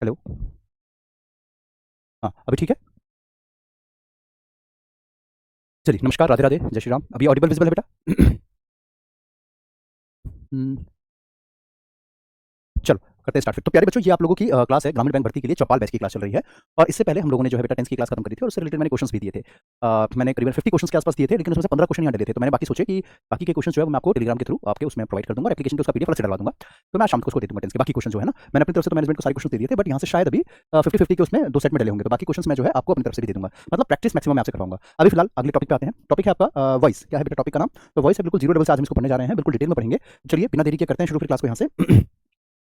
Hello. हाँ, अभी ठीक है? चलिए, नमस्कार, राधे राधे, जय श्री राम। अभी ऑडिबल विजिबल है बेटा? हुँ, चलो करते हैं स्टार्ट फिर। तो प्यारे बच्चों, ये आप लोगों की क्लास है ग्रामीण बैंक भर्ती के लिए चौपाल बैच की क्लास चल रही है। और इससे पहले हम लोगों ने जो है बेटा 10th की क्लास खत्म करी थी और उससे रिलेटेड मैंने क्वेश्चंस भी दिए थे। मैंने करीबन 50 क्वेश्चंस के आसपास दिए थे, लेकिन उसमें से 15 क्वेश्चन यहाँ डले थे। तो मैंने बाकी सोचे कि बाकी के क्वेश्चंस जो है वो मैं आपको टेलीग्राम के थ्रू आपके उसमें प्रोवाइड कर दूँगा और एप्लीकेशन पे उसका पीडीएफ अलग से डलवा दूँगा। तो मैं आज शाम को उसको दे दूँगा 10th के बाकी क्वेश्चन जो है ना। मैंने अपनी तरफ से तो मैनेजमेंट को सारे क्वेश्चन दे दिए थे, बट यहाँ से शायद अभी 50-50 के उसमें 2 सेट में डले होंगे। तो बाकी क्वेश्चंस मैं जो है आपको अपनी तरफ से भी दे दूँगा। मतलब प्रैक्टिस मैक्सिमम मैं आपसे करवाऊँगा। अभी फिलहाल अगले टॉपिक पे आते हैं। टॉपिक है आपका वॉइस। क्या है बेटा टॉपिक का नाम? तो वॉइस है बिल्कुल 0 लेवल से आज हम इसको पढ़ने जा रहे हैं, बिल्कुल डिटेल में पढ़ेंगे। चलिए बिना देरी के करते हैं शुरू फिर क्लास को यहाँ से।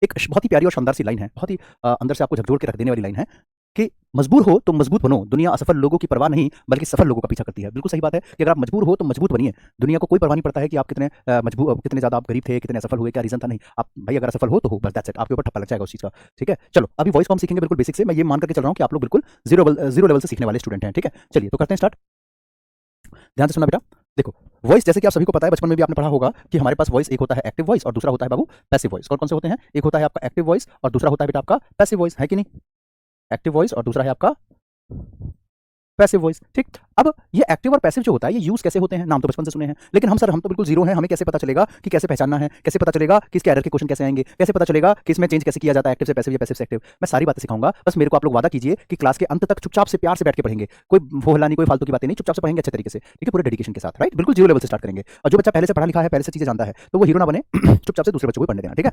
एक बहुत ही प्यारी और शानदार सी लाइन है, बहुत ही अंदर से आपको झकझोर के रख देने वाली लाइन है कि मजबूर हो तो मजबूत बनो, दुनिया असफल लोगों की परवाह नहीं बल्कि सफल लोगों का पीछा करती है। बिल्कुल सही बात है कि अगर आप मजबूर हो तो मजबूत बनिए। दुनिया को कोई परवाह नहीं पड़ता है कि आप कितने कितने ज़्यादा आप गरीब थे, कितने असफल हुए, क्या रीज़न था, नहीं। आप भाई अगर असफल हो तो हो, बस दैट्स इट। आपके ऊपर ठप्पा लग जाएगा उस चीज़ का, ठीक है। चलो अभी वॉइस को हम सीखेंगे बिल्कुल बेसिक से। मैं ये मान करके चल रहा हूँ कि आप लोग बिल्कुल जीरो लेवल से सीखने वाले स्टूडेंट हैं, ठीक है। चलिए तो करते हैं स्टार्ट। ध्यान से सुनना बेटा। देखो, वॉइस जैसे कि आप सभी को पता है, बचपन में भी आपने पढ़ा होगा कि हमारे पास वॉइस एक होता है एक्टिव वॉइस और दूसरा होता है बाबू पैसिव वॉइस। कौन कौन से होते हैं? एक होता है आपका एक्टिव वॉइस और दूसरा होता है बेटा आपका पैसिव वॉइस, है कि नहीं? एक्टिव वॉइस और दूसरा है आपका पैसिव वॉइस, ठीक। अब ये एक्टिव और पैसिव जो होता है ये यूज कैसे होते हैं? नाम तो बचपन से सुने हैं, लेकिन हम तो बिल्कुल जीरो हैं। हमें कैसे पता चलेगा कि कैसे पहचानना है? कैसे पता चलेगा कि इसके एरर के क्वेश्चन कैसे आएंगे? कैसे पता चलेगा कि इसमें चेंज कैसे किया जाता है एक्टिव से पैसिव या पैसिव से एक्टिव? मैं सारी बातें सिखाऊंगा। बस मेरे को आप लोग वादा कीजिए कि क्लास के अंत तक चुपचाप से प्यार से बैठ के पढ़ेंगे। कोई वो हल्ला नहीं, कोई फालतू की बातें नहीं, चुपचाप से पढ़ेंगे अच्छे तरीके से, ठीक है, पूरे डेडिकेशन के साथ, राइट। बिल्कुल जीरो लेवल से स्टार्ट करेंगे। और जो बच्चा पहले से पढ़ा लिखा है, पहले से चीजें जानता है, तो वो हीरो ना बने, चुपचाप से दूसरे बच्चों को पढ़ने देना, ठीक है।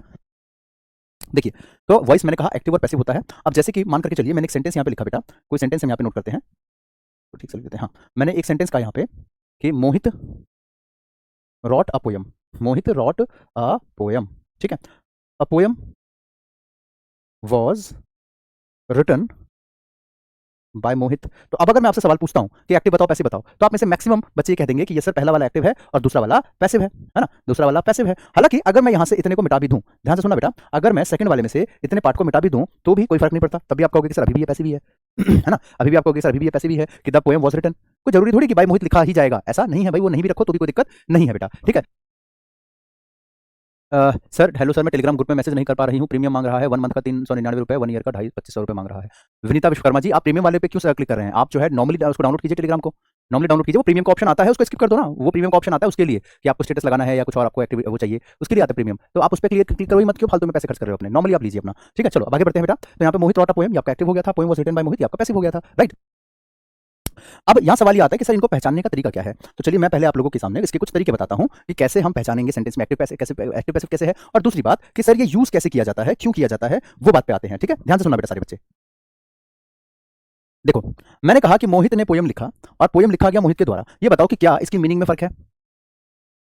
देखिए, तो वॉइस मैंने कहा एक्टिव और पैसिव होता है। अब जैसे कि मान करके चलिए मैंने एक सेंटेंस यहाँ पे लिखा बेटा, कोई सेंटेंस हम यहाँ पे नोट करते हैं, तो ठीक से लिख देते हैं। हाँ, मैंने एक सेंटेंस कहा यहाँ पे कि Mohit wrote a poem. Mohit wrote a poem, ठीक है। A poem was written by Mohit. तो अब अगर मैं आपसे सवाल पूछता हूं कि एक्टिव बताओ पैसिव बताओ, तो आप में से मैक्सिमम बच्चे ये कह देंगे कि ये सर पहला वाला एक्टिव है और दूसरा वाला पैसिव है ना, दूसरा वाला पैसिव है। हालांकि अगर मैं यहां से इतने को मिटा भी दूं, ध्यान से सुनना बेटा, अगर मैं सेकंड वाले में से इतने पार्ट को मिटा भी दूं तो भी कोई फर्क नहीं पड़ता। तभी आप कहोगे कि सर अभी भी ये पैसिव ही है, है ना। अभी भी आप कहोगे सर अभी भी ये पैसिव ही है कि द पोएम वाज रिटन। कोई जरूरी थोड़ी कि भाई मोहित लिखा ही जाएगा, ऐसा नहीं है भाई। वो नहीं भी रखो तो भी कोई दिक्कत नहीं है बेटा, ठीक है। सर हेलो सर, मैं टेलीग्राम ग्रुप में मैसेज नहीं कर पा रही हूँ। प्रीमियम मांग रहा है 1 मंथ का 399 रुपए, 1 ईयर का 2500 रुपए मांग रहा है। विनीता विश्वकर्मा जी, आप प्रीमियम वाले पे क्यों क्लिक कर रहे हैं? आप जो है नॉर्मली उसको डाउनलोड कीजिए, टेलीग्राम को नॉर्मली डाउनलोड कीजिए। वो प्रीमियम का ऑप्शन आता है, उसको स्किप कर दो ना। वो प्रीमियम का ऑप्शन आता है उसके लिए कि आपको स्टेटस लगाना है या कुछ और आपको एक्टिव वो चाहिए, उसके लिए आता है प्रीमियम। तो आप उस पर क्लिक करो ही मत, क्यों फालतू में पैसे खर्च कर रहे हो अपने। नॉर्मली आप लीजिए अपना, ठीक है। चलो अब आगे बढ़ते हैं बेटा। तो यहाँ पे मोहित रॉट अ पोएम, आपका एक्टिव हो गया था। पोएम वाज रिटन बाय मोहित, आपका पैसिव हो गया था, राइट। अब यहाँ सवाल ये आता है कि सर इनको पहचानने का तरीका क्या है? तो चलिए मैं पहले आप लोगों के सामने इसके कुछ तरीके बताता हूँ कि कैसे हम पहचानेंगे सेंटेंस में एक्टिव पैसिव कैसे है। और दूसरी बात कि सर ये यूज कैसे किया जाता है, क्यों किया जाता है, वो बात पे आते हैं, ठीक है। ध्यान से सुनना बेटा सारे बच्चे। देखो, मैंने कहा कि मोहित ने पोयम लिखा और पोयम लिखा गया मोहित के द्वारा। ये बताओ कि क्या इसकी मीनिंग में फर्क है?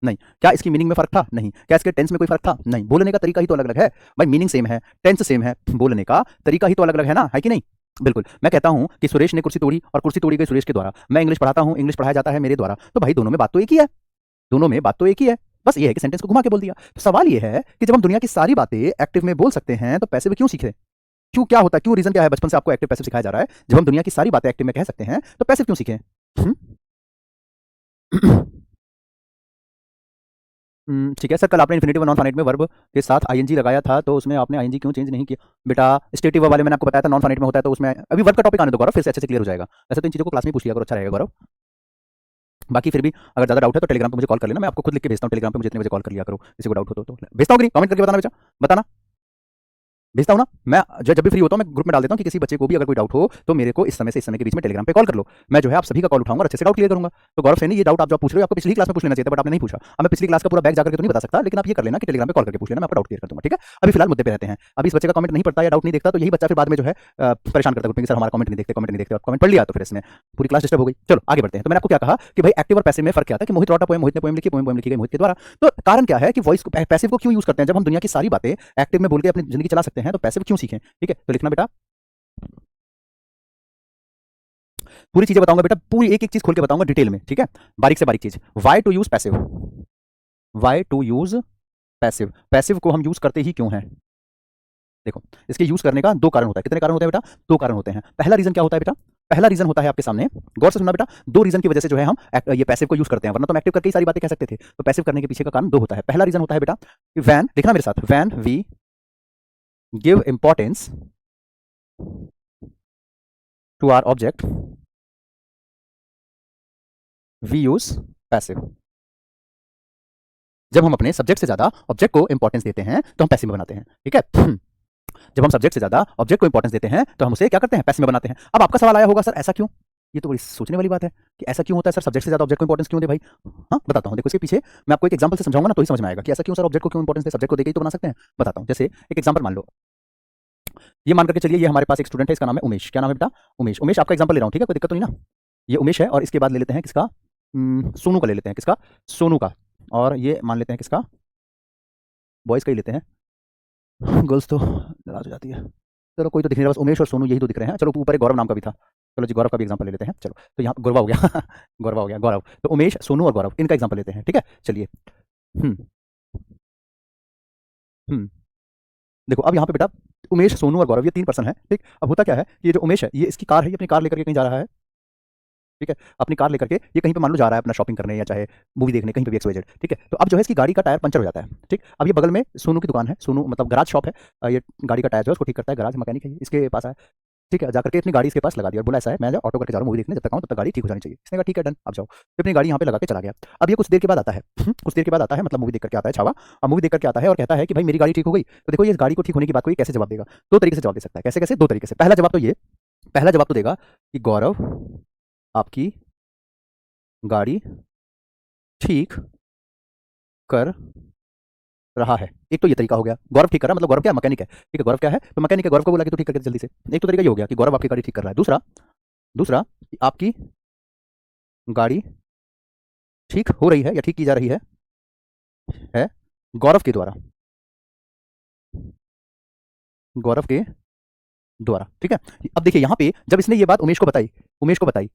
नहीं। क्या इसकी मीनिंग में फर्क था? नहीं। क्या इसके टेंस में कोई फर्क था? नहीं। बोलने का तरीका ही तो अलग अलग है भाई। मीनिंग सेम है, टेंस सेम है, बोलने का तरीका ही तो अलग अलग है ना, है कि नहीं? बिल्कुल। मैं कहता हूं कि सुरेश ने कुर्सी तोड़ी और कुर्सी तोड़ी गई सुरेश के द्वारा। मैं इंग्लिश पढ़ाता हूं, इंग्लिश पढ़ाया जाता है मेरे द्वारा। तो भाई दोनों में बात तो एक ही है, दोनों में बात तो एक ही है। बस ये है कि सेंटेंस को घुमा के बोल दिया। तो सवाल ये है कि जब हम दुनिया की सारी बातें एक्टिव में बोल सकते हैं तो पैसिव क्यों सीखे? क्यों, क्या होता है, क्यों रीजन क्या है? बचपन से आपको एक्टिव पैसिव सिखाया जा रहा है। जब हम दुनिया की सारी बातें एक्टिव में कह सकते हैं तो पैसिव क्यों सीखें? ठीक है सर, कल आपने इन्फिनिटिव और नॉन फाइनाइट में वर्ब के साथ आईएनजी लगाया था, तो उसमें आपने आईएनजी क्यों चेंज नहीं किया? बेटा स्टेटिव वाले मैंने आपको बताया था नॉन फाइनाइट में होता है, तो उसमें अभी वर्ब का टॉपिक आने दो गौरव, फिर से अच्छे से क्लियर हो जाएगा। ऐसे तो इन चीज़ों को क्लास में पूछ लिया करो, अच्छा रहेगा गौरव। बाकी फिर भी अगर ज़्यादा डाउट है तो टेलीग्राम पे मुझे कॉल कर लेना, मैं आपको खुद लिख के भेजता हूँ टेलीग्राम पे। मुझे इतने बजे कॉल कर लिया करो, किसी को डाउट हो तो भेजता हूँ कि नहीं, कमेंट करके बताना बेटा, बताना। भेजता हूँ ना मैं, जब भी फ्री होता हूँ मैं ग्रुप में डाल देता हूँ कि किसी बच्चे को भी अगर कोई डाउट हो तो मेरे को इस समय से इस समय के बीच में टेलीग्राम पे कॉल कर लो। मैं जो है आप सभी का कॉल उठाऊंगा और अच्छे से डाउट क्लियर करूंगा। तो गौरव सैनी, ये डाउट आप जो पूछ रहे हो आपको पिछली क्लास में पूछ लेना चाहिए था, बट आपने नहीं पूछा। अब मैं पिछली क्लास का पूरा बैग जाकर के तो नहीं बता सकता, लेकिन आप ये कर लेना कि टेलीग्राम पे कॉल करके पूछ लेना, मैं आपका डाउट क्लियर कर दूंगा, ठीक है। अभी फिलहाल मुद्दे पे रहते हैं। अभी इस बच्चे का कमेंट नहीं पढ़ता या डाउट नहीं देखता, तो यही बच्चा फिर बाद में जो है परेशान करता है कि सर हमारा कमेंट नहीं देखते, कमेंट नहीं देखते। आप कमेंट पढ़ लिया तो फिर इसमें पूरी क्लास डिस्टर्ब हो गई। चलो आगे बढ़ते हैं। तो मैंने आपको क्या कहा कि भाई एक्टिव और पैसिव में फर्क क्या था, कि मोहित रॉट अ पोएम, मोहित ने पोएम लिखी, पोएम लिखी गई मोहित के द्वारा। तो कारण क्या है कि वॉइस को पैसिव को क्यों यूज करते हैं? जब हम दुनिया की सारी बातें एक्टिव में बोल के अपनी जिंदगी चला सकते हैं तो पैसिव क्यों सीखें, ठीक है। तो लिखना बेटा, पूरी चीजें बताऊंगा बेटा, पूरी एक एक चीज खोल के बताऊंगा डिटेल में, ठीक है, बारीक से बारीक चीज। Why to use passive, why to use passive, passive को हम यूज करते ही क्यों हैं? देखो, इसके यूज करने का दो कारण होता है। कितने कारण होते हैं बेटा? दो कारण होते हैं। पहला रीजन क्या होता है बेटा? पहला रीजन होता है आपके सामने, गौर से सुनना बेटा। दो रीजन की वजह से जो है हम ये पैसिव को यूज करते हैं, वरना तो हम एक्टिव करके ही सारी बातें कह सकते थे। तो पैसिव करने के पीछे का कारण दो होता है। पहला रीजन होता है बेटा, वैन, देखना मेरे साथ, when we give importance to our object we use passive. जब हम अपने सब्जेक्ट से ज्यादा ऑब्जेक्ट को इंपॉर्टेंस देते हैं तो हम पैसिव में बनाते हैं, ठीक है। जब हम सब्जेक्ट से ज्यादा ऑब्जेक्ट को इंपॉर्टेंस देते हैं तो हम उसे क्या करते हैं, पैसिव में बनाते हैं। अब आपका सवाल आया होगा सर ऐसा क्यों, ये तो बड़ी सोचने वाली बात है कि ऐसा क्यों होता है सर, सब्जेक्ट से ज्यादा ऑब्जेक्ट को इंपॉर्टेंस क्यों दे भाई। हाँ बताता हूँ, देखो इसके पीछे मैं आपको एक एग्जांपल से समझाऊंगा ना तो ही समझ में आएगा कि ऐसा क्यों सर ऑब्जेक्ट को क्यों इंपॉर्टेंस दे, सब्जेक्ट को देके ही तो बना सकते हैं। बताता हूँ, जैसे एक एग्जांपल मान लो, ये मान करके चलिए ये हमारे पास एक स्टूडेंट है, इसका नाम है उमेश। क्या नाम है बेटा, उमेश। उमेश आपका एग्जांपल ले रहा हूँ, ठीक है, कोई दिक्कत तो नहीं ना। ये उमेश है और इसके बाद ले लेते हैं किसका, सोनू का ले लेते हैं, किसका, सोनू का। और ये मान लेते हैं किसका, बॉयज का ही लेते हैं, गर्ल्स तो नाराज हो जाती है। चलो कोई तो दिख नहीं रहा, बस उमेश और सोनू यही तो दिख रहे हैं। चलो ऊपर एक गौरव नाम का भी था, चलो जी गौरव का भी एग्जांपल ले लेते हैं। चलो तो यहाँ गौरव हो गया गौरव हो गया, गौरव। तो उमेश, सोनू और गौरव, इनका एग्जांपल लेते हैं, ठीक है। चलिए हम्म हम्म देखो अब यहाँ पे बेटा उमेश, सोनू और गौरव ये 3 पर्सन है, ठीक। अब होता क्या है, ये जो उमेश है ये इसकी कार है, ये अपनी कार लेकर के कहीं जा रहा है, ठीक है। अपनी कार लेकर के ये कहीं पे मान लो जा रहा है अपना शॉपिंग करने या चाहे मूवी देखने, कहीं पे भी XYZ, ठीक है। तो अब जो है इसकी गाड़ी का टायर पंचर हो जाता है, ठीक। अब ये बगल में सोनू की दुकान है, सोनू मतलब गराज शॉप है, ये गाड़ी का टायर जो है उसको ठीक करता है, गराज मैकेनिक है, इसके पास आया, ठीक है। जाकर के अपनी गाड़ी इसके पास लगा दी और बोला ऐसा है मैं ऑटो करके जा रहा हूँ मूवी देखने, जब तक आऊँ तब तक गाड़ी ठीक हो जानी चाहिए। इसने कहा ठीक है डन, आप जाओ। फिर अपनी गाड़ी यहाँ पे लगा के चला गया। अब ये कुछ देर के बाद आता है कुछ देर के बाद आता है, मतलब मूवी देख करके आता है छावा। अब मूवी देख करके आता है और कहता है कि भाई मेरी गाड़ी ठीक हो गई। तो देखो ये गाड़ी को ठीक होने की बात को ये कैसे जवाब देगा, 2 तरीके से जवाब दे सकता है। कैसे कैसे, 2 तरीके से। पहला जवाब तो ये, पहला जवाब तो देगा कि गौरव आपकी गाड़ी ठीक कर रहा है। एक तो ये तरीका हो गया, गौरव ठीक कर रहा है, मतलब गौरव क्या, मैकेनिक है, ठीक है। गौरव क्या है, तो मैकेनिक है, गौरव को बोला कि तू ठीक करके दे जल्दी से। एक तो तरीका ये हो गया कि गौरव आपकी गाड़ी ठीक कर रहा है। दूसरा, दूसरा कि आपकी गाड़ी ठीक हो रही है या ठीक की जा रही है गौरव के द्वारा, गौरव के द्वारा, ठीक है। अब देखिए यहाँ पे जब इसने ये बात उमेश को बताई, उमेश को बताई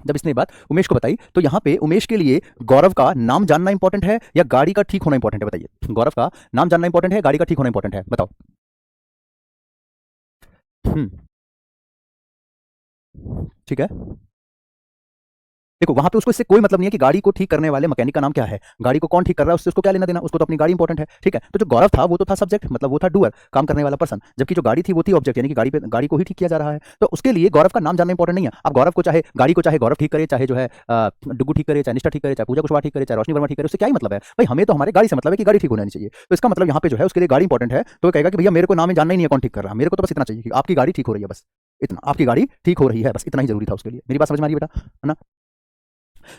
जब इसने ये बात उमेश को बताई तो यहाँ पे उमेश के लिए गौरव का नाम जानना इंपॉर्टेंट है या गाड़ी का ठीक होना इंपॉर्टेंट है, बताइए। गौरव का नाम जानना इंपॉर्टेंट है, गाड़ी का ठीक होना इंपॉर्टेंट है, बताओ। हम्म ठीक है। देखो वहां पे उसको इससे कोई मतलब नहीं है कि गाड़ी को ठीक करने वाले मैकेनिक का नाम क्या है, गाड़ी को कौन ठीक कर रहा है उससे उसको क्या लेना देना, उसको तो अपनी गाड़ी इंपॉर्टेंट है, ठीक है। तो जो गौरव था वो तो था सब्जेक्ट, मतलब वो था डूअर, काम करने वाला पर्सन, जबकि जो गाड़ी थी वो थी ऑब्जेक्ट, यानी कि गाड़ी पे गाड़ी को ही ठीक किया जा रहा है। तो उसके लिए गौरव का नाम जानना इंपॉर्टेंट नहीं है। अब गौरव को चाहे गाड़ी को चाहे गौरव ठीक करे, चाहे जो है डुगू ठीक करे, चाहे निष्ठा ठीक करे, चाहे पूजा कुशवाहा ठीक करे, चाहे रोशनी वर्मा ठीक करे, उससे क्या ही मतलब है भाई, हमें तो हमारे गाड़ी से मतलब है कि गाड़ी ठीक होनी चाहिए। तो इसका मतलब यहाँ पे जो है उसके लिए गाड़ी इंपॉर्टेंट है, तो कहेगा कि भैया मेरे को नाम जानना ही नहीं है कौन ठीक कर रहा है, मेरे को तो बस इतना चाहिए कि आपकी गाड़ी ठीक हो रही है, बस इतना, आपकी गाड़ी ठीक हो रही है, बस इतना ही जरूरी था उसके लिए। मेरी बात समझ में आ रही है बेटा, है ना।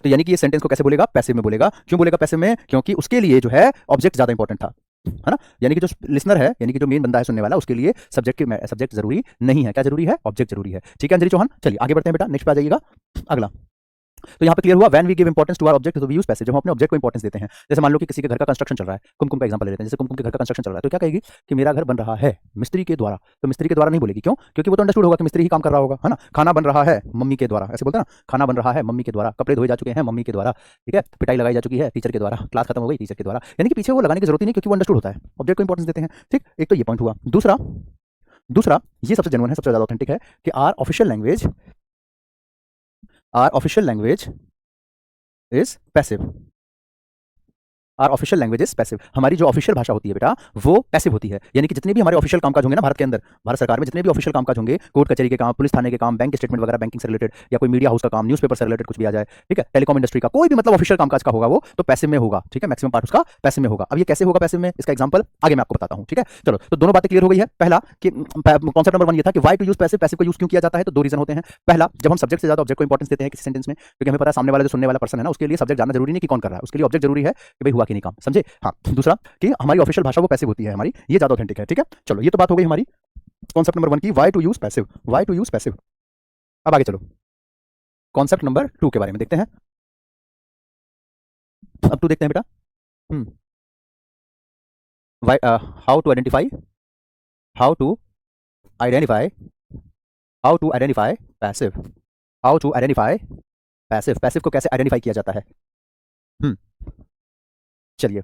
तो यानी कि ये सेंटेंस को कैसे बोलेगा, पैसिव में बोलेगा। क्यों बोलेगा पैसिव में, क्योंकि उसके लिए जो है ऑब्जेक्ट ज्यादा इंपॉर्टेंट था, है ना। यानी कि जो लिसनर है, यानी कि जो मेन बंदा है सुनने वाला, उसके लिए सब्जेक्ट जरूरी नहीं है, क्या जरूरी है, ऑब्जेक्ट जरूरी है, ठीक है अंजलि चौहान। चलिए आगे बढ़ते हैं बेटा, नेक्स्ट पे आ जाइएगा अगला। तो यहाँ पे क्लियर हुआ, when we give importance to our object तो वी यूज पैसिव, जब हम अपने ऑब्जेक्ट को इंपॉर्टेंस देते हैं। जैसे मान लो कि किसी के घर का कंस्ट्रक्शन चल रहा है, कुमकुम का एग्जांपल ले लेते हैं, जैसे कुमकुम के घर का कंस्ट्रक्शन चल रहा है तो क्या कहेगी कि मेरा घर बन रहा है मिस्त्री के द्वारा। तो मिस्त्री के द्वारा नहीं बोलेगी, क्यों, क्योंकि वो तो अंडरस्टूड होगा कि मिस्त्री ही काम कर रहा होगा, है ना। खाना बन रहा है मम्मी के द्वारा, ऐसे बोलते हैं ना, खाना बन रहा है मम्मी के द्वारा, कपड़े धोए जा चुके हैं मम्मी के द्वारा, ठीक है, पिटाई लगाई जा चुकी है टीचर के द्वारा, क्लास खत्म हो गई टीचर के द्वारा। यानी कि पीछे वो लगाने की जरूरत ही नहीं, क्योंकि वो अंडरस्टूड होता है, ऑब्जेक्ट को इंपॉर्टेंस देते हैं, ठीक। एक तो ये पॉइंट हुआ। दूसरा, दूसरा ये सबसे जेन्युइन है, सबसे ज्यादा ऑथेंटिक है कि our official language is passive. Our official language is passive, हमारी जो ऑफिशियल भाषा होती है बेटा वो पैसिव होती है। यानी कि जितने भी हमारे ऑफिशियल कामकाज होंगे ना भारत के अंदर, भारत सरकार में जितने भी ऑफिशियल कामकाज होंगे, कोर्ट कचहरी के काम, पुलिस थाने के काम, बैंक स्टेटमेंट वगैरह बैंकिंग से रिलेटेड, या कोई मीडिया हाउस का काम, न्यूज़पेपर से रिलेटेड कुछ भी आ जाए, ठीक है, टेलीकॉम इंडस्ट्री का कोई भी मतलब ऑफिशियल कामकाज का होगा वो तो पैसिव में होगा, ठीक है, मैक्सिमम पार्ट उसका पैसिव में होगा। अब ये कैसे होगा पैसिव में, इसका एग्जांपल आगे मैं आपको बताता हूं, ठीक है। चलो तो दोनों बातें क्लियर हो गई है। पहला कि कॉन्सेप्ट नंबर 1 ये था कि why to use passive, passive को यूज क्यों किया जाता है, तो 2 रीजन होते हैं। पहला, जब हम सब्जेक्ट से ज्यादा ऑब्जेक्ट को इंपॉर्टेंस देते हैं किसी सेंटेंस में, क्योंकि हमें पता है सामने वाला जो सुनने वाला पर्सन है ना उसके लिए सब्जेक्ट जानना जरूरी नहीं कि कौन कर रहा है, उसके लिए ऑब्जेक्ट जरूरी है कि भाई हुआ कि नहीं काम, समझे। हाँ, दूसरा कि हमारी ऑफिशियल भाषा वो पैसिव होती है हमारी, ये ज्यादा ऑथेंटिक है, ठीक है। चलो ये तो बात हो गई हमारी कॉन्सेप्ट नंबर 1 की, why to use passive, why to use passive. अब आगे चलो कॉन्सेप्ट नंबर 2 के बारे में देखते हैं। अब 2 देखते हैं बेटा। Hmm why, how to identify, how to identify how to identify passive, how to identify passive, passive को कैसे आइडेंटिफाई किया जाता है। हम्म चलिए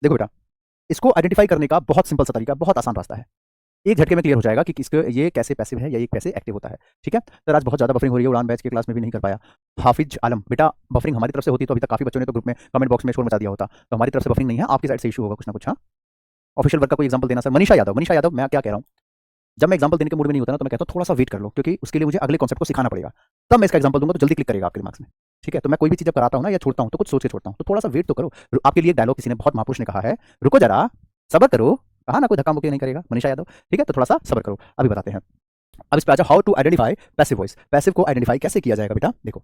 देखो बेटा, इसको आइडेंटिफाई करने का बहुत सिंपल सा तरीका, बहुत आसान रास्ता है, एक झटके में क्लियर हो जाएगा कि किसके ये कैसे पैसिव है या ये कैसे एक्टिव होता है, ठीक है। तो आज बहुत ज्यादा बफरिंग हो रही है, उड़ान बैच के क्लास में भी नहीं कर पाया। हाफिज आलम बेटा, बफरिंग हमारी तरफ से होती तो अभी तक काफी बच्चों ने तो ग्रुप में कमेंट बॉक्स में शोर मचा दिया होता, तो हमारी तरफ से बफरिंग नहीं है, आपकी साइड से इशू होगा कुछ ना कुछ। हाँ, ऑफिशियल वर्क का कोई एग्जांपल देना सर। मनीषा यादव, मनीषा यादव मैं क्या कह रहा हूँ, जब मैं एग्जांपल देने के मूड में नहीं होता ना, तो मैं कहता हूँ थोड़ा सा वेट कर लो, क्योंकि उसके लिए मुझे अगले कॉन्सेप्ट को सिखाना पड़ेगा। तब मैं इसका एग्जांपल दूंगा तो जल्दी क्लिक करेगा आपके दिमाग में। ठीक है, तो मैं कोई भी चीज़ जब कराता हूँ ना या छोड़ता हूँ तो कुछ सोच के छोड़ता हूँ, तो थोड़ा सा वेट तो करो। आपके लिए एक डायलॉग किसी ने, बहुत महापुरुष ने कहा है, रुको जरा, सब्र करो। कहा ना, कोई धक्का मुक्की नहीं करेगा, मनीषा यादव। ठीक है, तो थोड़ा सा सब्र करो, अभी बताते हैं। अब इस पे आ जाओ, how to identify passive voice. Passive को आइडेंटिफाई कैसे किया जाएगा बेटा, देखो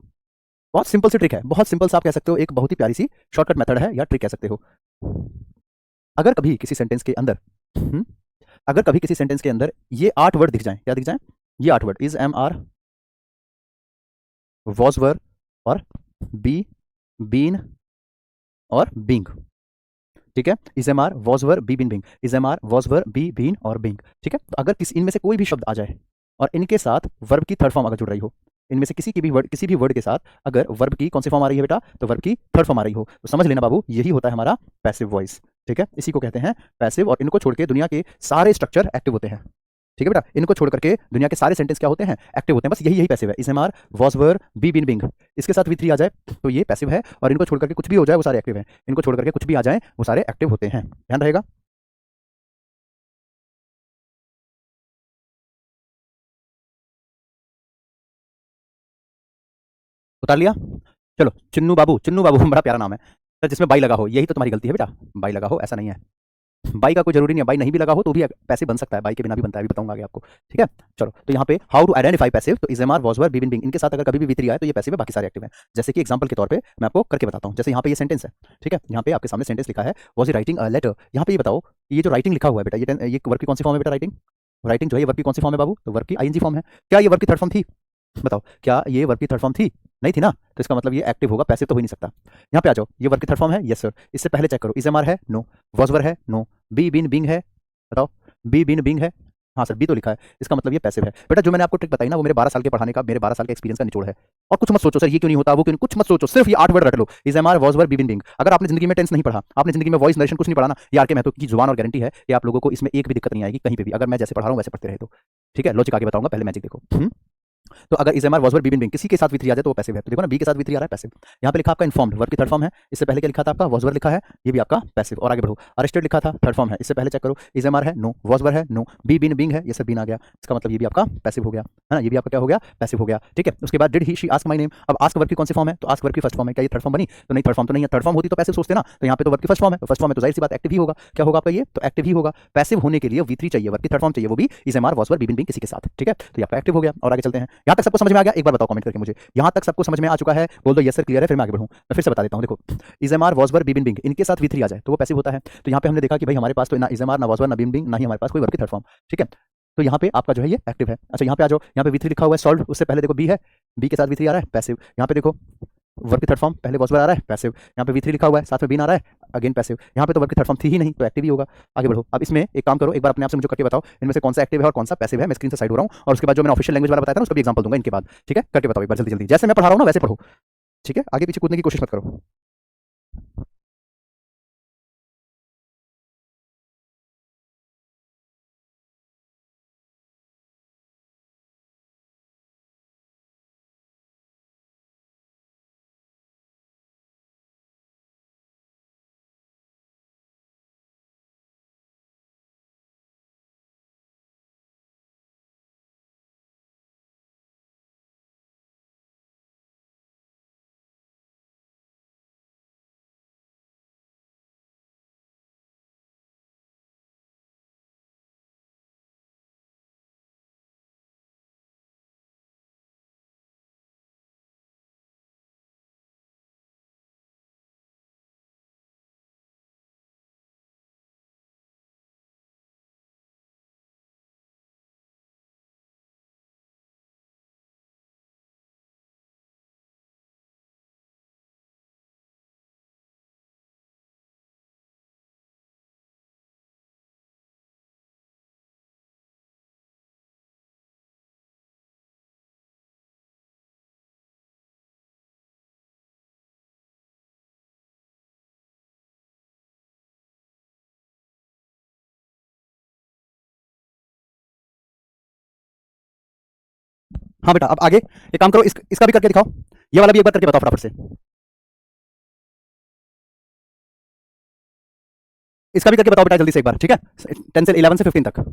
बहुत सिंपल सी ट्रिक है, बहुत सिंपल सा आप कह सकते हो, एक बहुत ही प्यारी सी शॉर्टकट मेथड है या ट्रिक कह सकते हो। अगर कभी किसी सेंटेंस के अंदर अगर कभी किसी सेंटेंस के अंदर ये 8 वर्ड दिख जाएं, क्या दिख जाएं, ये 8 word, is, am, are, was, were और बी, बीन और बिंग। ठीक है, is, am, are, was, were, be, been, being, is, am, are, was, were, be, been और बिंग। ठीक है, तो अगर किसी इनमें से कोई भी शब्द आ जाए और इनके साथ वर्ब की थर्ड फॉर्म अगर जुड़ रही हो, इनमें से किसी भी वर्ड के साथ अगर वर्ब की कौन सी फॉर्म आ रही है बेटा, तो वर्ब की थर्ड फॉर्म आ रही हो, तो समझ लेना बाबू, यही होता है हमारा पैसिव वॉइस। ठीक है, इसी को कहते हैं पैसिव, और इनको छोड़ के दुनिया के सारे स्ट्रक्चर एक्टिव होते हैं। ठीक है बेटा, इनको छोड़ करके दुनिया के सारे सेंटेंस क्या होते हैं, एक्टिव होते हैं। बस यही यही पैसिव है, is, am, are, was, were, be, been, being, इसके साथ वी3 आ जाए तो ये पैसिव है, और इनको छोड़ करके कुछ भी हो जाए वो सारे एक्टिव हैं, इनको छोड़ करके कुछ भी आ जाए वो सारे एक्टिव होते हैं, ध्यान रहेगा। उतार लिया। चलो, चिन्नू बाबू बड़ा प्यारा नाम है सर, जिसमें बाई लगा हो, यही तो तुम्हारी गलती है बेटा, बाई लगा हो ऐसा नहीं है। बाई का कोई जरूरी नहीं है, बाई नहीं भी लगा हो तो भी पैसिव बन सकता है, बाई के बिना भी बनता है, अभी बताऊंगा आगे आपको। ठीक है, चलो, तो यहाँ पे हाउ टू आइडेंटिफाई पैसिव, तो is, am, are, was, were, be, been, being, इनके साथ अगर कभी भी वी3 आए तो ये पैसिव है, बाकी सारे एक्टिव हैं। जैसे कि एग्जांपल के तौर पे मैं आपको करके बताता हूँ, जैसे यहाँ पे ये सेंटेंस है। ठीक है, यहाँ पे आपके सामने सेंटेंस लिखा है, was he writing a letter. यहाँ पे ये बताओ, ये जो राइटिंग लिखा हुआ है बेटा, ये वर्ब की कौन सी फॉर्म है बेटा, राइटिंग। राइटिंग जो है ये वर्ब की कौन सी फॉर्म है बाबू, तो वर्ब की आईएनजी फॉर्म है। क्या ये वर्ब की थर्ड फॉर्म थी, बताओ, क्या ये वर्ब की थर्ड फॉर्म थी, नहीं थी ना, तो इसका मतलब ये एक्टिव होगा, पैसिव तो हो ही नहीं सकता। यहाँ पे आ जाओ, ये वर्ब की थर्ड फॉर्म है, यस सर, इससे पहले चेक करो, इज, एम, आर है, नो, वॉजवर है, नो, बी, बीन, बिंग है, बताओ, बी, बीन, बिंग है, हाँ सर बी तो लिखा है, इसका मतलब ये पैसिव है। बेटा जो मैंने आपको ट्रिक बताई ना, वो मेरे 12 साल के पढ़ाने का, मेरे 12 साल के एक्सपीरियंस का निचोड़ है। और कुछ मत सोचो सर ये क्यों नहीं होता, वो क्यों नहीं, कुछ मत सोचो, सिर्फ ये 8 वर्ड रट लो, is, am, are, was, were, be, been, being. अगर आपने जिंदगी में टेंस नहीं पढ़ा, आपने जिंदगी में वॉइस नरेशन कुछ नहीं पढ़ा ना, ये आर के महतो की जुबान और गारंटी है कि आप लोगों को इसमें एक भी दिक्कत नहीं आएगी कहीं पे भी, अगर मैं जैसे पढ़ा रहा हूँ वैसे पढ़ते रहे तो। ठीक है, लॉजिक आगे बताऊंगा, पहले मैजिक देखो। तो अगर is, am, are, was, were, be, been, being किसी के साथ वी3 आ जाए तो वो पैसिव है। तो देखो ना, बी के साथ वी3 आ रहा है, पैसिव। यहाँ पे लिखा आपका इन्फॉर्म्ड, वर्ब की थर्ड फॉर्म है, इससे पहले क्या लिखा था आपका, वॉज, वर लिखा है, ये भी आपका पैसिव। और आगे बढ़ो, अरेस्टेड लिखा था, थर्ड फॉर्म है, इससे पहले चेक करो, इज, एम, आर है, नो, वॉज, वर है, नो, बी, बीन, बिंग है, ये सब बीन आ गया, इसका मतलब ये भी आपका पैसिव हो गया, है ना, ये भी आपका क्या हो गया, पैसिव हो गया। ठीक है, उसके बाद did he she ask my name. अब आस्क वर्ब की कौन सी फॉर्म है, तो आस्क वर्ब की फर्स्ट फॉर्म है, क्या ये थर्ड फॉर्म बनी, तो नहीं, थर्ड फॉर्म तो नहीं है, थर्ड फॉर्म होती तो पैसिव सोचते ना, तो यहाँ पे तो वर्ब की फर्स्ट फॉर्म है, तो फर्स्ट फॉर्म है तो जाहिर सी बात एक्टिव ही होगा, क्या होगा आपका ये, तो एक्टिव ही होगा। पैसिव होने के लिए वी3 चाहिए, वर्ब की थर्ड फॉर्म चाहिए, वो भी is, am, are, was, were, be, been, being किसी के साथ। ठीक है, तो ये आपका एक्टिव हो गया। और आगे चलते हैं, यहाँ तक सबको समझ में आ गया, एक बार बताओ कमेंट करके मुझे, यहाँ तक सबको समझ में आ चुका है, बोल दो यस सर, क्लियर है, फिर मैं आगे बढ़ूँ। मैं फिर से बता देता हूँ, देखो, is, am, are, was, were, be, been, being इनके साथ वी3 आ जाए तो वो पैसिव होता है। तो यहाँ पे हमने देखा कि भाई हमारे पास तो ना इज, एम, आर, ना वॉज, वर, ना बीन, बिंग, ना ही हमारे पास कोई वर्ब की थर्ड फॉर्म। ठीक है, तो यहाँ पे आपका जो है ये एक्टिव है। अच्छा यहाँ पे आ जाओ, यहाँ पे वी3 लिखा हुआ है, सॉल्व, उससे पहले देखो बी है, बी के साथ वी3 आ रहा है, पैसिव। यहाँ पे देखो वर्ब की थर्ड फॉर्म, पहले वॉज, वर आ रहा है, पैसिव। यहाँ पे वी3 लिखा हुआ है, साथ में बीन आ रहा है, अगेन पैसिव। यहाँ पे तो वर्ब की थर्ड फॉर्म थी ही नहीं, तो एक्टिव ही होगा। आगे बढ़ो, अब इसमें एक काम करो, एक बार अपने आप से मुझे करके बताओ, इनमें से कौन सा एक्टिव है और कौन सा पैसिव है। मैं स्क्रीन से साइड हो रहा हूँ, और उसके बाद जो मैंने ऑफिशियल लैंग्वेज वाला बताया था ना, उसका भी एग्जांपल दूंगा इनके बाद। ठीक है, करके बताओ एक बार जल्दी जल्दी, जैसे मैं पढ़ा रहा हूँ ना वैसे पढ़ो। ठीक है, आगे पीछे कूदने की कोशिश मत करो। हाँ बेटा, अब आगे एक काम करो, इसका भी करके दिखाओ, ये वाला भी एक बार करके बताओ फटाफट से। इसका भी करके बताओ बेटा जल्दी से एक बार, ठीक है, 10 से 11 से 15 तक।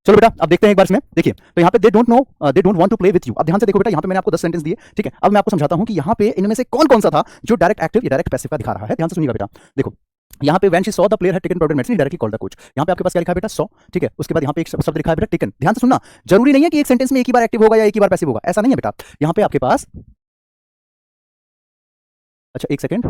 चलो बेटा अब देखते हैं एक बार इसमें देखिए तो यहाँ पे they don't want to play with you. अब ध्यान से देखो बेटा, यहाँ पे मैंने आपको 10 सेंटेंस दिए, ठीक है। अब मैं आपको समझाता हूँ कि यहाँ पे इनमें से कौन कौन सा था जो डायरेक्ट एक्टिव या डायरेक्ट पैसिव का दिखा रहा है। ध्यान से सुनिएगा बेटा। देखो यहाँ पे when she saw the player had taken product medicine directly called the coach. यहाँ पे आपके पास क्या लिखा है बेटा, सॉ, ठीक है। उसके बाद यहाँ पे एक शब्द लिखा है बेटा टेकन। ध्यान से सुनना, जरूरी नहीं है कि एक सेंटेंस में एक ही बार एक्टिव होगा या एक ही बार पैसिव होगा, ऐसा नहीं है बेटा। यहाँ पे आपके पास, अच्छा एक सेकेंड,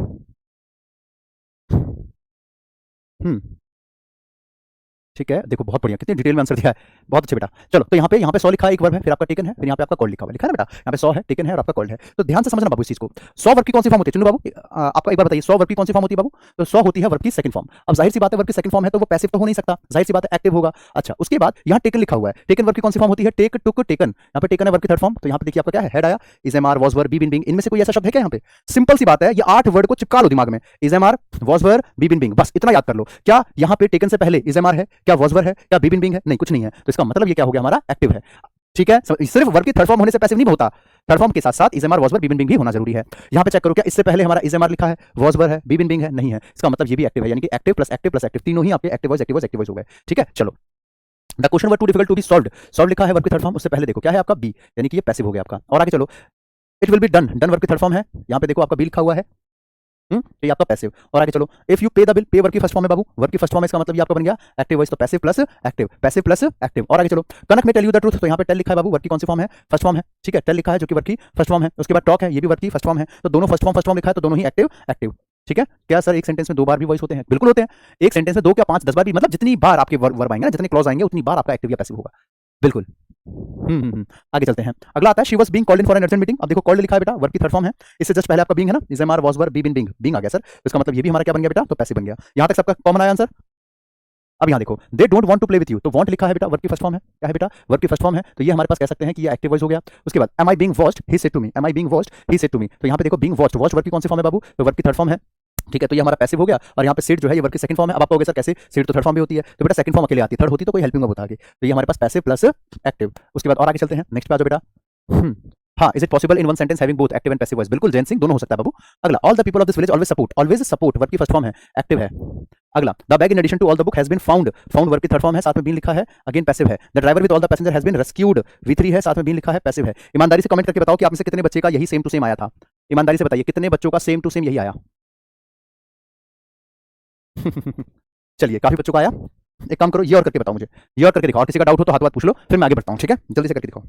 ठीक है। देखो बहुत बढ़िया, कितनी डिटेल में आंसर दिया है, बहुत अच्छे बेटा। चलो तो यहाँ पे सॉ लिखा है, एक वर्ब है, फिर आपका टेकन है, फिर यहाँ पे आपका कॉल्ड लिखा हुआ लिखा है ना बेटा। यहाँ पे सॉ है, टेकन है और आपका कॉल्ड है। तो ध्यान से समझना बाबू इस चीज को। सॉ वर्ब की कौन सी फॉर्म होती है चुनू बाबू, आपका एक बार बताइए, सॉ वर्ब की कौन सी फॉर्म होती है बाबू। तो सॉ होती है वर्ब की सेकंड फॉर्म। अब जाहिर सी बात है वर्ब की सेकंड फॉर्म है तो वो पैसिव तो हो नहीं सकता, जाहिर सी बात है एक्टिव होगा। अच्छा उसके बाद यहाँ टेकन लिखा हुआ है, टेकन वर्ब की कौन सी फॉर्म होती है, टेक टुक टेकन। यहाँ पे टेकन है वर्ब की थर्ड फॉर्म। तो यहाँ पे देखिए आपका क्या है, हेड आया, is am are was were be been being. इनमें से कोई ऐसा शब्द है क्या यहाँ पे, सिंपल सी बात है, ये 8 वर्ड को चिपका लो दिमाग में, is am are was were be been being, बस इतना याद कर लो। क्या यहाँ पे टेकन से पहले इज एम आर है, क्या वॉज वर है, क्या बी बिन बिंग है, नहीं कुछ नहीं है। तो इसका मतलब ये क्या हो गया, हमारा एक्टिव है, ठीक है। सिर्फ वर्ब की थर्ड फॉर्म होने से पैसिव नहीं होता, थर्ड फॉर्म के साथ साथ is am are was were be been being भी होना जरूरी है। यहाँ पे चेक करो, क्या इससे पहले हमारा इज एम आर लिखा है, वॉज वर है, बी बिन बिंग है, नहीं है। इसका मतलब ये भी एक्टिव है, यानी कि active plus active plus active, तीनों ही आपके active voice active voice active voice हो गए, ठीक है। चलो the question were too difficult to be solved, solve लिखा है वर्ब की थर्ड फॉर्म, उससे पहले देखो क्या है आपका बी, यानी कि ये पैसिव हो गया आपका। और आगे चलो, it will be done, done verb की थर्ड फॉर्म है, यहाँ पे देखो आपका बी लिखा हुआ है, ये आपका पैसिव। और आगे चलो, इफ यू पे द बिल, पे वर्ब की फर्स्ट फॉर्म है बाबू, वर्ब की फर्स्ट फॉर्म है, इसका मतलब ये आपका बन गया एक्टिव वॉइस, तो passive plus active, passive plus active. और आगे चलो, कनक में टेल यू द ट्रूथ, तो यहाँ पे टेल लिखा है बाबू, वर्ब की कौन सी फॉर्म है, फर्स्ट फॉर्म है, ठीक है। टेल लिखा है जो कि वर्ब की फर्स्ट फॉर्म है। उसके बाद टॉक है, ये भी वर्ब की फर्स्ट फॉर्म है। तो दोनों फर्स्ट फॉर्म लिखा है, तो दोनों ही एक्टिव एक्टिव, ठीक है। क्या सर एक सेंटेंस में 2 बार भी वॉइस होते हैं, बिल्कुल होते हैं। एक सेंटेंस में 2 क्या 5 10 बार भी, मतलब जितनी बार आपके वर्ब आएंगे ना, जितने क्लॉज आएंगे उतनी बार आपका एक्टिव या पैसिव होगा, बिल्कुल। आगे चलते हैं। अगला आता है she was being called in for an urgent meeting. अब देखो कॉल्ड लिखा है बेटा, वर्ब की थर्ड फॉर्म है, इससे जस्ट पहले आपका बीइंग है ना, is am are was were be been being, being आ गया सर। तो इसका मतलब ये भी हमारा क्या बन गया बेटा, तो पैसिव बन गया। यहां तक सबका कॉमन आया आंसर। अब यहाँ देखो, they don't want to play with you, तो वांट लिखा है बेटा, वर्ब की फर्स्ट फॉर्म है, क्या है बेटा, वर्ब की फर्स्ट फॉर्म है। तो ये हमारे पास कह सकते हैं कि ये एक्टिव वॉइस हो गया। उसके बाद am I being watched, he said to me, am I being watched, he said to me. तो यहाँ पे देखो बीइंग वॉच्ड, वॉच वर्ब की कौन सी फॉर्म है बाबू, तो वर्ब की थर्ड फॉर्म है, ठीक है। तो ये हमारा पैसिव हो गया। और यहाँ पे सीट जो है ये वर्ब की सेकंड फॉर्म है। अब आप कहोगे सर कैसे, सीट तो थर्ड फॉर्म भी होती है, तो बेटा सेकंड फॉर्म अकेले आती है, थर्ड होती तो कोई हेल्पिंग वर्ब होता आगे। तो ये हमारे पास पैसिव प्लस एक्टिव। उसके बाद और आगे चलते हैं, नेक्स्ट पे आ जाओ बेटा। हाँ, is it possible in one sentence having both active and passive voice, बिल्कुल जैन सिंह, दोनों हो सकता है बाबू। अगला, all the people of this village always support, always support verb की फर्स्ट फॉर्म है, एक्टिव है। अगला, the bag in addition to all the book has been found, found verb की थर्ड फॉर्म है, साथ में बीन लिखा है, अगेन पैसिव है। The driver with all the passenger has been rescued, V3 है, साथ में बीन लिखा है, पैसिव है। ईमानदारी से कमेंट करके बताओ कि आप में से कितने बच्चे का यही सेम टू सेम आया था, ईमानदारी से बताइए कितने बच्चों का सेम टू सेम यही आया। चलिए काफी बच्चों का आया। एक काम करो, ये और करके बताओ मुझे, ये और करके दिखाओ, किसी का डाउट हो तो हाथ बात पूछ लो, फिर मैं आगे बढ़ता हूँ, ठीक है। जल्दी से करके दिखाओ।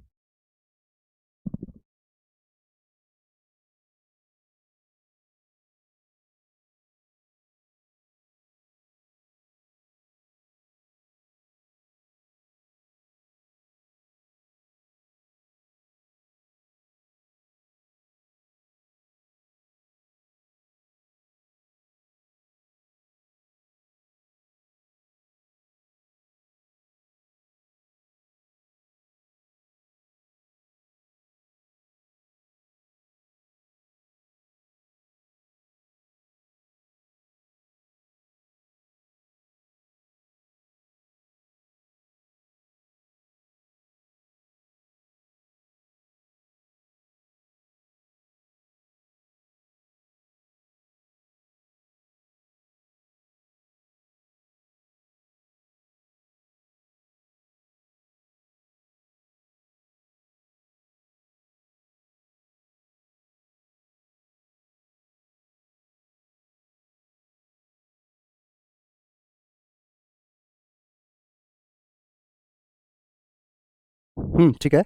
ठीक है।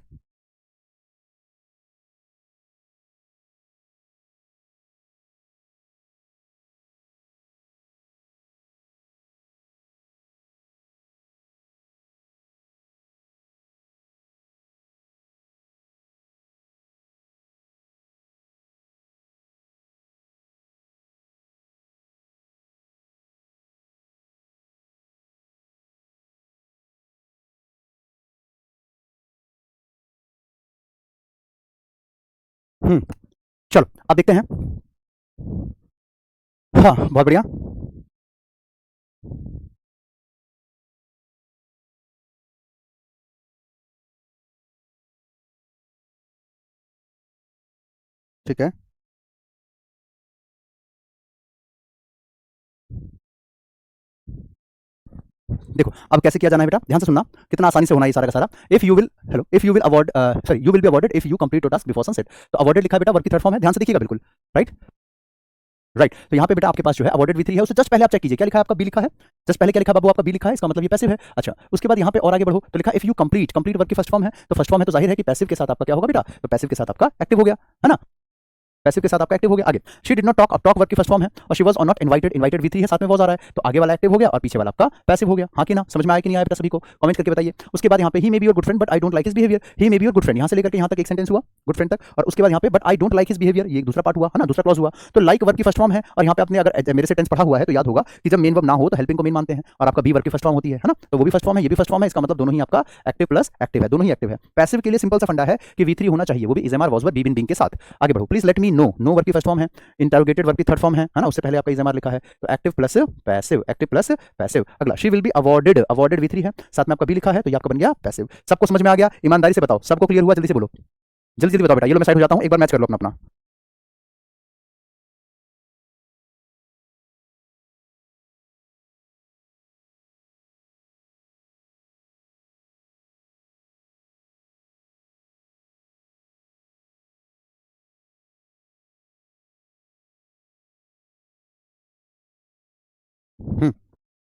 चलो अब देखते हैं। हाँ बहुत बढ़िया। ठीक है। देखो अब कैसे किया जाना है बेटा, ध्यान से सुनना, कितना आसानी से होना है ये सारा का सारा। If you will award sorry you will be awarded if you complete your task before sunset. तो अवॉर्डेड लिखा है बेटा, वर्क की थर्ड फॉर्म है, ध्यान से देखिएगा बिल्कुल। राइट राइट तो यहाँ पे बेटा आपके पास जो है अवॉर्डेड V3 है, उससे जस्ट पहले आप चेक कीजिए क्या लिखा है आपका, बी लिखा है। जस्ट पहले क्या लिखा है बाबू आपका, बी लिखा है, इसका मतलब ये पैसिव है। अच्छा उसके बाद यहाँ पे और आगे बढ़ो तो लिखा इफ यू कंप्लीट वर्क की फर्स्ट फॉर्म है, तो फर्स्ट फॉर्म है तो जाहिर है कि पैसिव के साथ आपका क्या होगा बेटा, तो पैसिव के साथ आपका एक्टिव हो गया है ना, पैसिव के साथ आपका एक्टिव हो गया। आगे शी डिड नॉट टॉक, अब टॉक वर्क की फर्स्ट फॉर्म है और she was not invited V3 है, साथ में वाज आ रहा है, तो आगे वाला एक्टिव हो गया और पीछे वाला आपका पैसिव हो गया। हाँ कि ना, समझ में आया कि नहीं आया बेटा सभी को, कमेंट करके बताइए। उसके बाद यहाँ पे he may be your good friend but I don't like his behaviour, he may be your good friend, यहाँ से लेकर के यहाँ तक एक सेंटेंस हुआ गुड फ्रेंड तक, और उसके बाद यहाँ पे but I don't like his behaviour, ये एक दूसरा पार्ट हुआ है ना, दूसरा क्लॉज हुआ। तो लाइक वर्क की फर्स्ट फॉर्म है और यहाँ पे आपने अगर मेरे से टेंस पढ़ा हुआ है तो याद होगा कि जब मेन वर्ब ना हो तो हेल्पिंग को मेन मानते हैं, और आपका बी वर्क की फर्स्ट फॉर्म होती है ना, तो वो भी फर्स्ट फॉर्म है ये भी फर्स्ट फॉर्म है, इसका मतलब दोनों ही आपका एक्टिव प्लस एक्टिव है, दोनों ही एक्टिव है। पैसिव के लिए सिंपल सा फंडा है कि V3 होना चाहिए, वो भी is am are was be been being के साथ। आगे बढ़ो, please let me know, know verb की फर्स्ट फॉर्म है, इंटरोगेटेड वर्क की थर्ड फॉर्म है ना, उससे पहले आपका इज एम आर लिखा है, तो active plus passive, active plus passive. अगला she will be awarded, awarded V3 है, साथ में आपका बी लिखा है, तो ये आपका बन गया पैसिव। सबको समझ में आ गया, ईमानदारी से बताओ, सबको क्लियर हुआ, जल्दी से बोलो, जल्दी जल्दी बताओ बेटा। ये लो मैं साइड हो जाता हूं, एक बार मैच कर लो अपना अपना।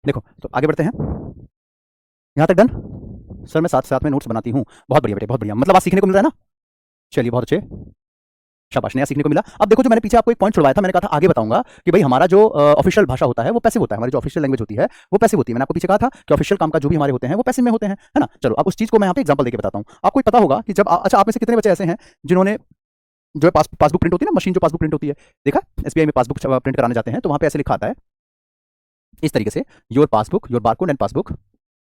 देखो तो आगे बढ़ते हैं, यहां तक डन। सर मैं साथ साथ में नोट्स बनाती हूँ, बहुत बढ़िया बेटे बहुत बढ़िया, मतलब आज सीखने को मिल रहा है ना, चलिए बहुत अच्छे, शाबाश, नया सीखने को मिला। अब देखो जो मैंने पीछे आपको एक पॉइंट छुड़वाया था, मैंने कहा था आगे बताऊंगा कि भाई हमारा जो ऑफिशियल भाषा होता है वो पैसिव होता है, हमारी जो ऑफिशियल लैंग्वेज होती है वो पैसिव होती है। मैंने आपको पीछे कहा था कि ऑफिशियल काम का जो भी हमारे होते हैं वो पैसिव में होते हैं, है ना। चलो अब उस चीज को मैं यहाँ पे एग्जांपल देके बताता हूँ। आपको पता होगा कि जब अच्छा आप में से कितने बच्चे ऐसे हैं जिन्होंने जो है पासबुक प्रिंट होती है ना, मशीन जो पासबुक प्रिंट होती है, देखा एसबीआई में पासबुक प्रिंट कराने जाते हैं तो वहां पे ऐसे लिखा आता है इस तरीके से, your passbook, your barcode and passbook,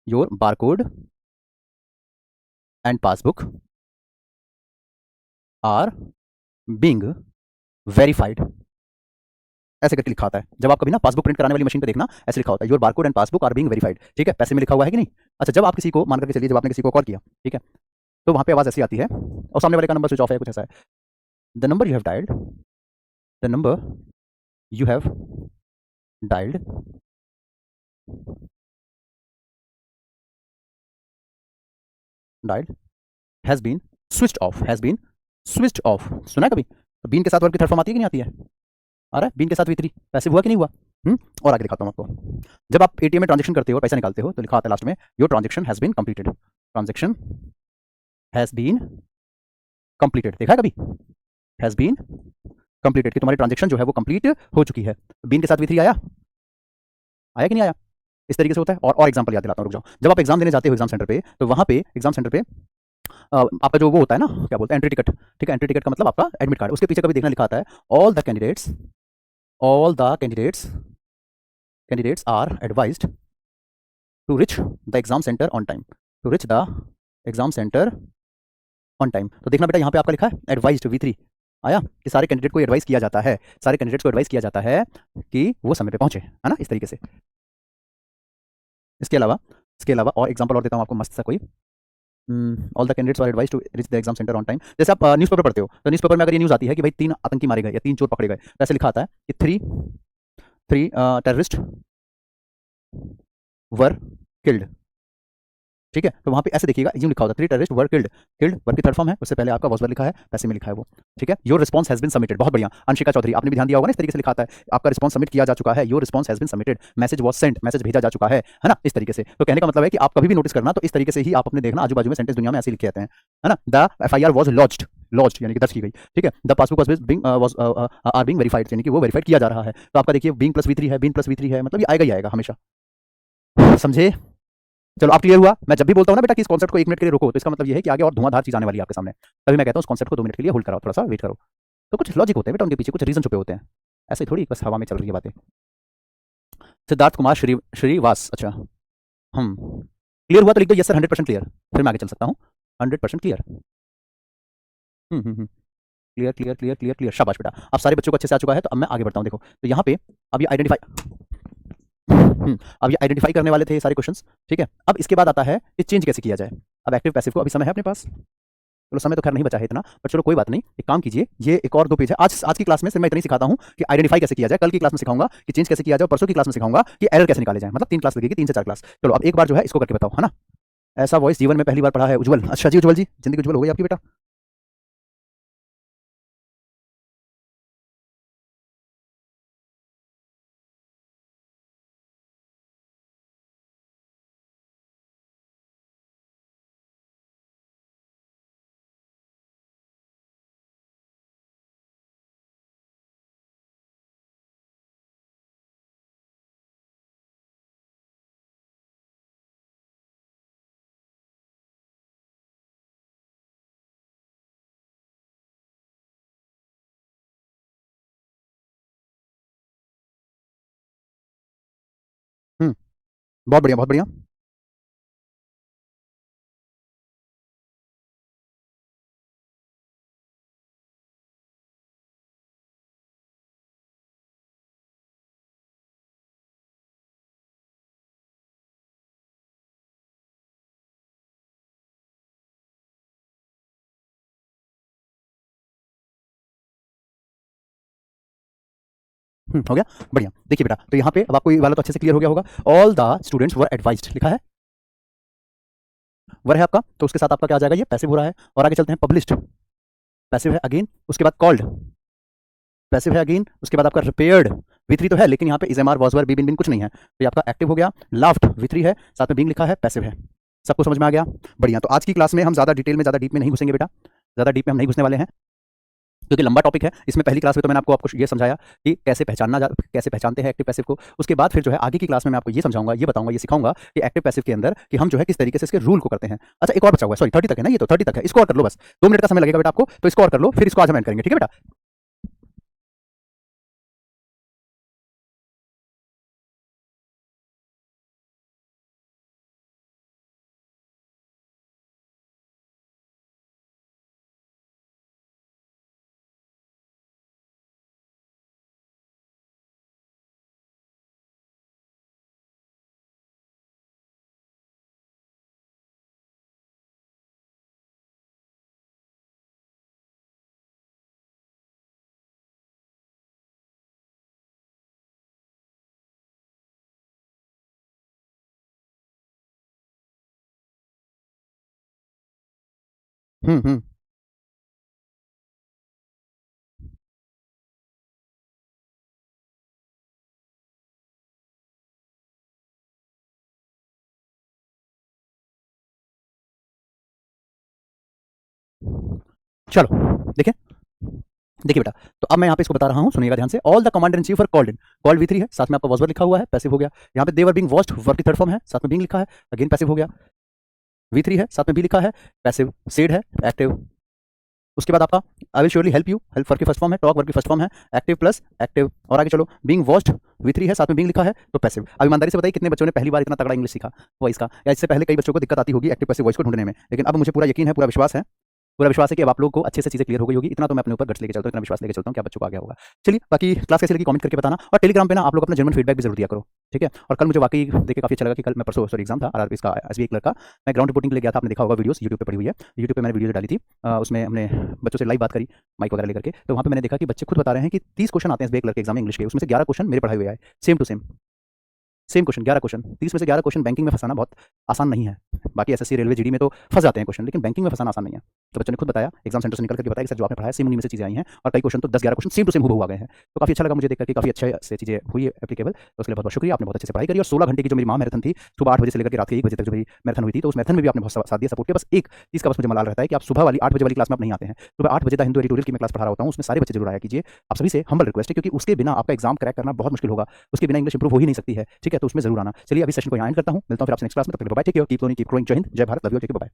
your barcode and passbook are being verified, ऐसे करके लिखा होता है। जब आप कभी ना पासबुक प्रिंट कराने वाली मशीन पे देखना ऐसे लिखा होता है, your barcode and passbook are being verified, ठीक है, पैसे में लिखा हुआ है कि नहीं। अच्छा जब आप किसी को मान करके चलिए, जब आपने किसी को कॉल किया, ठीक है, तो वहां पे आवाज ऐसी आती है और सामने वाले का नंबर स्विच ऑफ है, कुछ ऐसा है, the number you have dialled, the number you have dialled dialled has been switched off, has been switched off, सुना है कभी। तो बीन के साथ वर्ब की थर्ड फॉर्म आती है कि नहीं आती है, आ रहा है, बीन के साथ V3 पैसिव हुआ कि नहीं हुआ। और आगे दिखाता हूं आपको, जब आप एटीएम में ट्रांजेक्शन करते हो, पैसा निकालते हो, तो लिखा आता है लास्ट में your transaction has been completed, transaction has been completed, देखा है कभी, हैज बीन कंप्लीटेड, कि तुम्हारी ट्रांजेक्शन जो है वो कंप्लीट हो चुकी है। बीन के साथ V3 आया, आया कि नहीं आया, इस तरीके से होता है। और एग्जांपल याद दिलाता हूं, रुक जाओ। जब आप एग्जाम देने जाते हो एग्जाम सेंटर पे, तो वहां पे एग्जाम सेंटर पे आपका जो वो होता है ना, क्या बोलते हैं, एंट्री टिकट, ठीक है, एंट्री टिकट का मतलब आपका एडमिट कार्ड, उसके पीछे कभी देखना लिखा आता है all the candidates, all the candidates are advised to reach the exam center on time, to reach the exam center on time। तो देखना बेटा यहाँ पे आपका लिखा है एडवाइज्ड V3 आया, कि सारे कैंडिडेट को एडवाइस किया जाता है, सारे कैंडिडेट्स को एडवाइस किया जाता है कि वो समय पे पहुंचे, है ना, इस तरीके से। इसके अलावा और एग्जांपल और देता हूँ आपको मस्त सा कोई, all the candidates are advise to reach the exam centre on time. जैसे आप न्यूज़पेपर पढ़ते हो, तो न्यूज़पेपर में अगर ये न्यूज़ आती है कि भाई 3 आतंकी मारे गए या 3 चोर पकड़े गए, तो ऐसे लिखा आता है कि थ्री टेररिस्ट वर किल्ड, ठीक है, तो वहां पे ऐसे देखिएगा यूं लिखा होता है 3 terrorist were killed, killed verb की थर्ड फॉर्म है, उससे पहले आपका वॉज वर्ब लिखा है, पैसे में लिखा है वो, ठीक है। Your response has been submitted, बहुत बढ़िया अंशिका चौधरी, आपने भी ध्यान दिया होगा ना, इस तरीके से लिखा आता है आपका रिस्पॉन्स सबमिट किया जा चुका है, your response has been submitted, message was sent, message भेजा जा चुका है ना, इस तरीके से। तो कहने का मतलब है कि आप कभी भी नोटिस करना तो इस तरीके से ही आप अपने देखना, आजू बाजू में सेंटेंस दुनिया में ऐसे लिखे आते हैं, है ना। The FIR was launched, launched यानी कि दर्ज की गई, ठीक है। The passbook was are being verified, यानी कि वो वेरीफाइड किया जा रहा है। तो आपका देखिए बीइंग प्लस V3 है, बीइंग प्लस V3 है, मतलब ये आएगा ही आएगा हमेशा, समझे। चलो आप क्लियर हुआ। मैं जब भी बोलता हूं ना बेटा कि इस कॉन्सेप्ट को 1 मिनट के लिए रोको, तो इसका मतलब ये है कि आगे और धुआंधार चीज आने वाली है आपके सामने, तभी मैं कहता हूं उस कॉन्सेप्ट को 2 मिनट के लिए होल्ड कराओ, थोड़ा सा वेट करो। तो कुछ लॉजिक होते हैं बेटा, उनके पीछे कुछ रीजन छुपे होते हैं, ऐसे थोड़ी बस हवा में चल रही है बातें। सिद्धार्थ कुमार श्रीवास, अच्छा क्लियर हुआ तो लिख दो यस सर 100% क्लियर, फिर मैं आगे चल सकता हूँ। 100% clear, clear clear clear clear clear, शाबाश बेटा, अब सारे बच्चों को अच्छे से आ चुका है। तो अब मैं आगे बढ़ता हूँ। देखो तो यहाँ पे अब ये आइडेंटिफाई करने वाले थे ये सारे क्वेश्चंस, ठीक है। अब इसके बाद आता है कि चेंज कैसे किया जाए। अब एक्टिव पैसिव को अभी समय है अपने पास, चलो समय तो खैर नहीं बचा है इतना, पर चलो कोई बात नहीं, एक काम कीजिए, ये एक और 2 पेज है। आज की क्लास में सिर्फ मैं इतना ही सिखाता हूँ कि आइडेंटिफाई कैसे किया जाए, कल की क्लास में सिखाऊंगा कि चेंज कैसे किया जाए, और परसों की क्लास में सिखाऊंगा कि एरर कैसे निकाले जाए। मतलब 3 क्लास लगेगी, 3 से 4 क्लास। चलो अब एक बार जो है इसको करके बताओ, है ना? ऐसा वॉइस जीवन में पहली बार पढ़ा है उज्जवल। अच्छा जी उज्जवल जी, जिंदगी उज्जवल हो गई आपकी बेटा। बहुत बढ़िया, बहुत बढ़िया। हो गया, बढ़िया। देखिए बेटा, तो यहाँ पे अब आपको ये वाला तो अच्छे से क्लियर हो गया होगा। All the students were advised लिखा है, वर है आपका, तो उसके साथ आपका क्या आ जाएगा, ये पैसिव हो रहा है। और आगे चलते हैं, पब्लिश्ड पैसिव है अगेन, उसके बाद कॉल्ड पैसिव है अगेन, उसके बाद आपका रिपेयर्ड V3 तो है, लेकिन यहाँ पे is am are was were be been been कुछ नहीं है, तो ये आपका एक्टिव हो गया। लाफ्ट V3 है, साथ में बीइंग लिखा है, पैसिव है। सबको समझ में आ गया? बढ़िया। तो आज की क्लास में हम ज़्यादा डिटेल में, ज़्यादा डीप में नहीं घुसेंगे बेटा, ज़्यादा डीप में हम नहीं घुसने वाले हैं, क्योंकि लंबा टॉपिक है। इसमें पहली क्लास में तो मैंने आपको ये समझाया कि कैसे पहचानते हैं एक्टिव पैसिव को। उसके बाद फिर जो है आगे की क्लास में मैं आपको ये समझाऊंगा, ये बताऊंगा, ये सिखाऊंगा कि एक्टिव पैसिव के अंदर कि हम जो है किस तरीके से इसके रूल को करते हैं। अच्छा एक और बचा हुआ है, सॉरी 30 तक है ना, ये तो 30 तक है, इसको और कर लो बस, 2 मिनट का समय लगेगा बेटा आपको, तो इसको और कर लो, फिर इसको आज हम एंड करेंगे, ठीक है बेटा? हम्म। चलो देखिए, देखिए बेटा, तो अब मैं यहाँ पे इसको बता रहा हूँ, सुनिएगा ध्यान से। All the commander in chief are called in, called V3 है, साथ में आपका वॉज वर लिखा हुआ है, पैसिव हो गया। यहाँ पे देवर बीइंग वॉच्ड, वर्ब की थर्ड फॉर्म है, साथ में बीइंग लिखा है, अगेन पैसिव हो गया। V3 है, साथ में बी लिखा है, पैसिव। सेड है, एक्टिव। उसके बाद आपका I will surely help you, help verb की फर्स्ट फॉर्म है, टॉक वर्ब की फर्स्ट फॉर्म है, एक्टिव प्लस एक्टिव। और आगे चलो, बीइंग वॉच्ड V3 है, साथ में बीइंग लिखा है, तो पैसिव। अब ईमानदारी से बताइए कितने बच्चों ने पहली बार इतना तगड़ा इंग्लिश सीखा वॉइस का, या इससे पहले कई बच्चों को दिक्कत आती होगी एक्टिव पैसिव वॉइस को ढूंढने में, लेकिन अब मुझे पूरा यकीन है, पूरा विश्वास है, पूरा विश्वास है कि अब आप लोगों को अच्छे से चीजें क्लियर हो गई होगी। इतना तो मैं अपने ऊपर गट्स लेके चलता हूँ, इतना विश्वास लेके चलता हूँ कि आप बच्चों को आ गया होगा। चलिए, बाकी क्लास कैसी लगी कमेंट करके बताना, और टेलीग्राम पे ना आप लोग अपना जेन्युइन फीडबैक भी जरूर दिया करो, ठीक है? और कल मुझे वाकई देखिए काफी अच्छा लगा कि कल मैं परसों सॉरी एग्जाम था आरआरबी इसका एसबीआई क्लर्क का, मैं ग्राउंड रिपोर्टिंग के लिए गया था, आपने देखा होगा वीडियोस यूट्यूब पे पड़ी हुई है, यूट्यूब पे मैंने वीडियो डाली थी, उसमें हमने बच्चों से लाइव बात करी, माइक वगैरह लेकर के, तो वहाँ पे मैंने देखा कि बच्चे खुद बता रहे हैं कि 30 क्वेश्चन आते हैं एसबीआई क्लर्क के एग्जाम में इंग्लिश के, उसमें से 11 क्वेश्चन मेरे पढ़ाए हुए आए, same to same question, 11 question, 30 में से 11 क्वेश्चन। बैंकिंग में फंसाना बहुत आसान नहीं है, बाकी एसएससी रेलवे जीडी में तो फंस जाते हैं क्वेश्चन, लेकिन बैंकिंग में फंसाना आसान नहीं है। तो बच्चों ने खुद बताया, एग्जाम सेंटर से निकल करके बताया कि सर जो आपने पढ़ाया सेम उन्हीं में से चीजें आई हैं, और कई क्वेश्चन तो 10-11 क्वेश्चन सेम टू सेम हूबहू आ गए हैं। तो काफी अच्छा लगा मुझे देख करके, काफी अच्छे से चीजें हुई है एप्लीकेबल, तो उसके लिए बहुत बहुत शुक्रिया, आपने बहुत अच्छे से पढ़ाई करी। और 16 घंटे की जो मेरी महा मैराथन थी, सुबह 8 बजे से लेकर के रात के 1 बजे तक जो मेरी मैराथन हुई थी, तो उस मैराथन में भी आपने बहुत साथ दिया, सपोर्ट किया। बस एक चीज का बस मुझे मलाल रहता है कि आप सुबह वाली 8 बजे वाली क्लास में आप नहीं आते हैं। सुबह 8 बजे द हिंदू एडिटोरियल की मैं क्लास पढ़ा रहा होता हूँ, उसमें सारे बच्चे जरूर आया कीजिए, आप सभी से हम्बल रिक्वेस्ट है, क्योंकि उसके बिना आपका एग्जाम क्रैक करना बहुत मुश्किल होगा, उसके बिना इंग्लिश इंप्रूव हो ही नहीं सकती है, ठीक है? तो उसमें जरूर आना। चलिए अभी सेशन को यहाँ एंड करता हूँ, मिलता हूँ फिर आपसे नेक्स्ट क्लास में, तब तक bye, take care, keep learning, keep growing, Jai Hind, Jai Bharat, love you, take care, bye.